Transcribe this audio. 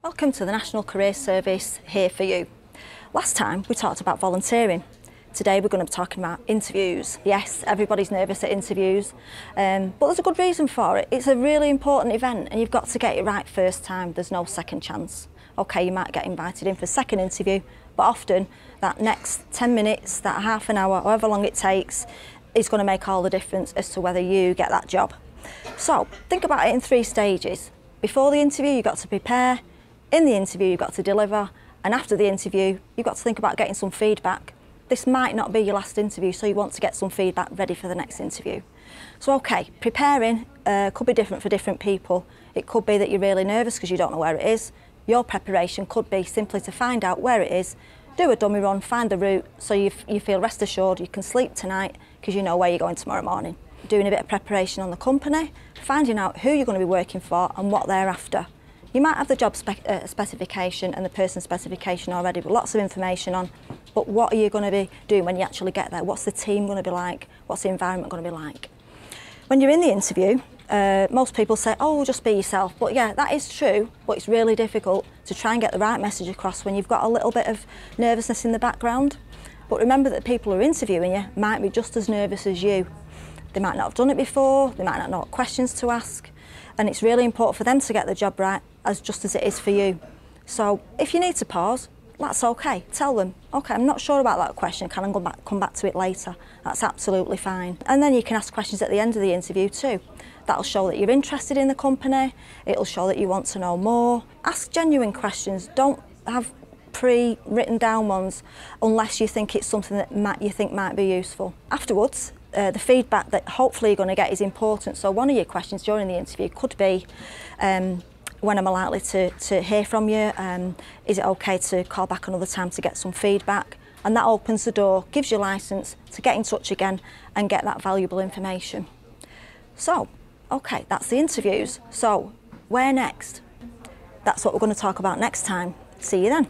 Welcome to the National Careers Service, here for you. Last time we talked about volunteering. Today we're going to be talking about interviews. Yes, everybody's nervous at interviews, but there's a good reason for it. It's a really important event and you've got to get it right first time. There's no second chance. Okay, you might get invited in for a second interview, but often that next 10 minutes, that half an hour, however long it takes, is going to make all the difference as to whether you get that job. So think about it in 3 stages. Before the interview, you've got to prepare. In the interview, you've got to deliver. And after the interview, you've got to think about getting some feedback. This might not be your last interview, so you want to get some feedback ready for the next interview. So okay, preparing could be different for different people. It could be that you're really nervous because you don't know where it is. Your preparation could be simply to find out where it is, do a dummy run, find the route, so you feel rest assured you can sleep tonight because you know where you're going tomorrow morning. Doing a bit of preparation on the company, finding out who you're going to be working for and what they're after. You might have the job specification and the person specification already with lots of information on, but what are you going to be doing when you actually get there? What's the team going to be like? What's the environment going to be like? When you're in the interview, most people say, oh, just be yourself. But yeah, that is true, but it's really difficult to try and get the right message across when you've got a little bit of nervousness in the background. But remember that the people who are interviewing you might be just as nervous as you. They might not have done it before, they might not know what questions to ask, and it's really important for them to get the job right just as it is for you. So if you need to pause, that's okay. Tell them, okay, I'm not sure about that question, can I come back to it later? That's absolutely fine. And then you can ask questions at the end of the interview too. That'll show that you're interested in the company, it'll show that you want to know more. Ask genuine questions, don't have pre-written down ones unless you think it's something that you think might be useful. Afterwards, the feedback that hopefully you're going to get is important. So one of your questions during the interview could be, when am I likely to hear from you? Is it okay to call back another time to get some feedback? And that opens the door, gives you licence to get in touch again and get that valuable information. So, okay, that's the interviews. So, where next? That's what we're going to talk about next time. See you then.